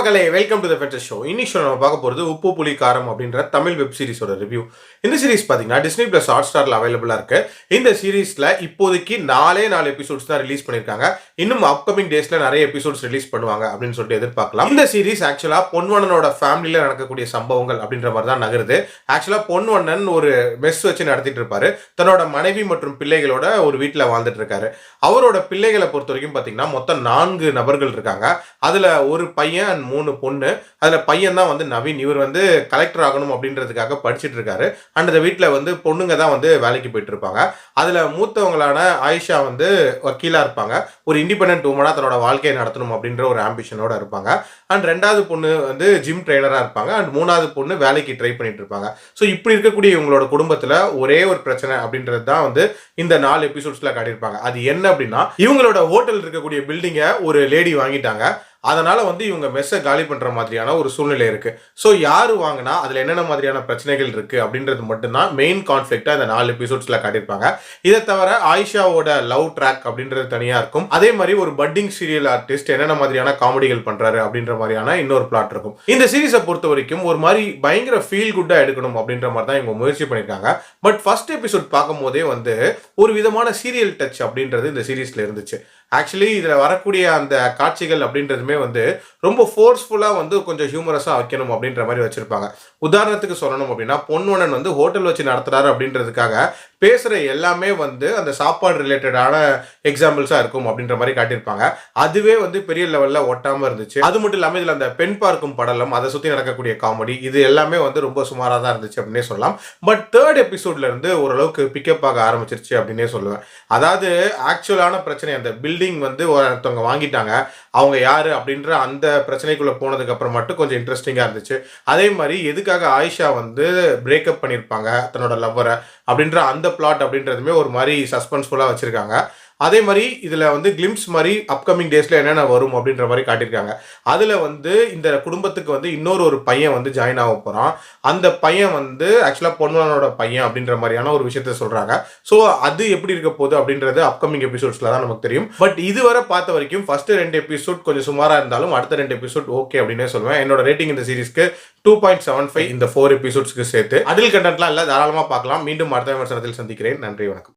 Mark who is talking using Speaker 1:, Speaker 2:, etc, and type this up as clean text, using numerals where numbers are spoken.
Speaker 1: மக்களே welcome to the ஃபென்டஸ் show. இன்னைக்கு show நம்ம பார்க்க போகிறது உப்பு புளி காரம் அப்படின்ற தமிழ் வெப் சீரிஸோட ரிவ்யூ. இந்த சீரிஸ் பார்த்தீங்கன்னா டிஸ்னி பிளஸ் ஹாட் ஸ்டாரில் அவைலபிளாக இருக்கு. இந்த சீரிஸில் இப்போதைக்கு 4 எபிசோட்ஸ் தான் ரிலீஸ் பண்ணியிருக்காங்க. இன்னும் அப்கமிங் டேஸில் நிறைய எபிசோட்ஸ் ரிலீஸ் பண்ணுவாங்க அப்படின்னு சொல்லிட்டு எதிர்பார்க்கலாம். இந்த சீரிஸ் ஆக்சுவலாக பொன்வண்ணனோட ஃபேமிலியில் நடக்கக்கூடிய சம்பவங்கள் அப்படின்ற மாதிரி தான் நகருது. ஆக்சுவலாக பொன்வண்ணன் ஒரு மெஸ் வச்சு நடத்திட்டு இருப்பாரு. தன்னோட மனைவி மற்றும் பிள்ளைகளோட ஒரு வீட்டில் வாழ்ந்துட்டு இருக்காரு. அவரோட பிள்ளைகளை பொறுத்த வரைக்கும் பார்த்தீங்கன்னா மொத்தம் 4 நபர்கள் இருக்காங்க. அதுல ஒரு பையன் 3 பொண்ணு. அதுல பையன் தான் வந்து நவீன். இவர் வந்து கலெக்டர் ஆகணும் அப்படின்றதுக்காக படிச்சுட்டு இருக்காரு. அண்ட் அந்த வீட்டில் வந்து பொண்ணுங்க தான் வந்து வேலைக்கு போயிட்டு இருப்பாங்க. அதுல மூத்தவங்களான ஆயிஷா வந்து வக்கீலா இருப்பாங்க. ஒரு இண்டிபெண்டன்ட் உமனா தன்னோட வாழ்க்கையை நடத்தணும் அப்படின்ற ஒரு ஆம்பிஷனோட இருப்பாங்க. அண்ட் 2வது பொண்ணு வந்து ஜிம் ட்ரெயினரா இருப்பாங்க. அண்ட் 3வது பொண்ணு வேலைக்கு ட்ரை பண்ணிட்டு இருப்பாங்க. ஸோ இப்படி இருக்கக்கூடிய இவங்களோட குடும்பத்துல ஒரே ஒரு பிரச்சனை அப்படின்றது தான் வந்து இந்த 4 எபிசோட்ஸ்ல காட்டியிருப்பாங்க. அது என்ன அப்படின்னா, இவங்களோட ஹோட்டல் இருக்கக்கூடிய பில்டிங்கை ஒரு லேடி வாங்கிட்டாங்க. அதனால வந்து இவங்க மெஸ்ஸை காலி பண்ற மாதிரியான ஒரு சூழ்நிலை இருக்கு. ஸோ யாரு வாங்கினா அதுல என்னென்ன மாதிரியான பிரச்சனைகள் இருக்கு அப்படின்றது மட்டும்தான் மெயின் கான்ஃபிளிக்டா இந்த 4 எபிசோட்ஸ்ல காட்டியிருப்பாங்க. இதை தவிர ஆயிஷாவோட லவ் ட்ராக் அப்படின்றது தனியா இருக்கும். அதே மாதிரி ஒரு பட்டிங் சீரியல் ஆர்டிஸ்ட் என்னென்ன மாதிரியான காமெடிகள் பண்றாரு அப்படின்ற மாதிரியான இன்னொரு பிளாட் இருக்கும். இந்த சீரிஸை பொறுத்த வரைக்கும் ஒரு மாதிரி பயங்கர ஃபீல் குட்டா எடுக்கணும் அப்படின்ற மாதிரி தான் இவங்க முயற்சி பண்ணியிருக்காங்க. பட் ஃபர்ஸ்ட் எபிசோட் பார்க்கும் போதே வந்து ஒரு விதமான சீரியல் டச் அப்படின்றது இந்த சீரீஸ்ல இருந்துச்சு. ஆக்சுவலி இதில் வரக்கூடிய அந்த காட்சிகள் அப்படின்றதுமே வந்து ரொம்ப ஃபோர்ஸ்ஃபுல்லாக வந்து கொஞ்சம் ஹியூமரஸாக வைக்கணும் அப்படின்ற மாதிரி வச்சுருப்பாங்க. உதாரணத்துக்கு சொல்லணும் அப்படின்னா, பொன்வண்ணன் வந்து ஹோட்டல் வச்சு நடத்துகிறாரு அப்படின்றதுக்காக பேசுகிற எல்லாமே வந்து அந்த சாப்பாடு ரிலேட்டடான எக்ஸாம்பிள்ஸாக இருக்கும் அப்படின்ற மாதிரி காட்டியிருப்பாங்க. அதுவே வந்து பெரிய லெவலில் ஒட்டாமல் இருந்துச்சு. அது மட்டும் இல்லாமல் இதில் அந்த பெண் பார்க்கும் படலம், அதை சுற்றி நடக்கக்கூடிய காமெடி, இது எல்லாமே வந்து ரொம்ப சுமாராக தான் இருந்துச்சு அப்படின்னே சொல்லலாம். பட் 3rd எபிசோட்ல இருந்து ஓரளவுக்கு பிக்கப் ஆக ஆரம்பிச்சிருச்சு அப்படின்னே சொல்லுவேன். அதாவது ஆக்சுவலான பிரச்சனை, அந்த பில்டிங் வந்து ஒருத்தவங்க வாங்கிட்டாங்க, அவங்க யாரு அப்படின்ற அந்த பிரச்சனைக்குள்ள போனதுக்கு அப்புறம் மட்டும் கொஞ்சம் இன்ட்ரெஸ்டிங்கா இருந்துச்சு. அதே மாதிரி எதுக்காக ஆயிஷா வந்து பிரேக்கப் பண்ணியிருப்பாங்க தன்னோட லவ்வரை அப்படின்ற அந்த பிளாட் அப்படின்றதுமே ஒரு மாதிரி சஸ்பென்ஸ்ஃபுல்லா வச்சிருக்காங்க. அதே மாதிரி இதில் வந்து கிளிம்ஸ் மாதிரி அப்கமிங் டேஸில் என்னென்ன வரும் அப்படின்ற மாதிரி காட்டியிருக்காங்க. அதில் வந்து இந்த குடும்பத்துக்கு வந்து இன்னொரு பையன் வந்து ஜாயின் ஆக போகிறான். அந்த பையன் வந்து ஆக்சுவலாக பொன்வண்ணனோட பையன் அப்படின்ற மாதிரியான ஒரு விஷயத்த சொல்கிறாங்க. ஸோ அது எப்படி இருக்க போகுது அப்படின்றது அப்கமிங் எபிசோட்ஸில் தான் நமக்கு தெரியும். பட் இதுவரை பார்த்த வரைக்கும் ஃபர்ஸ்ட் 2 எபிசோட் கொஞ்சம் சுமாராக இருந்தாலும் அடுத்த 2 எபிசோட் ஓகே அப்படின்னே சொல்லுவேன். என்னோட ரேட்டிங் இந்த சீரிஸ்க்கு 2.75 இந்த 4 எபிசோட்ஸ்க்கு சேர்த்து. அடல்ட் கண்டென்ட்லாம் இல்லை, தாராளமாக பார்க்கலாம். மீண்டும் அடுத்த விமர்சனத்தில் சந்திக்கிறேன். நன்றி, வணக்கம்.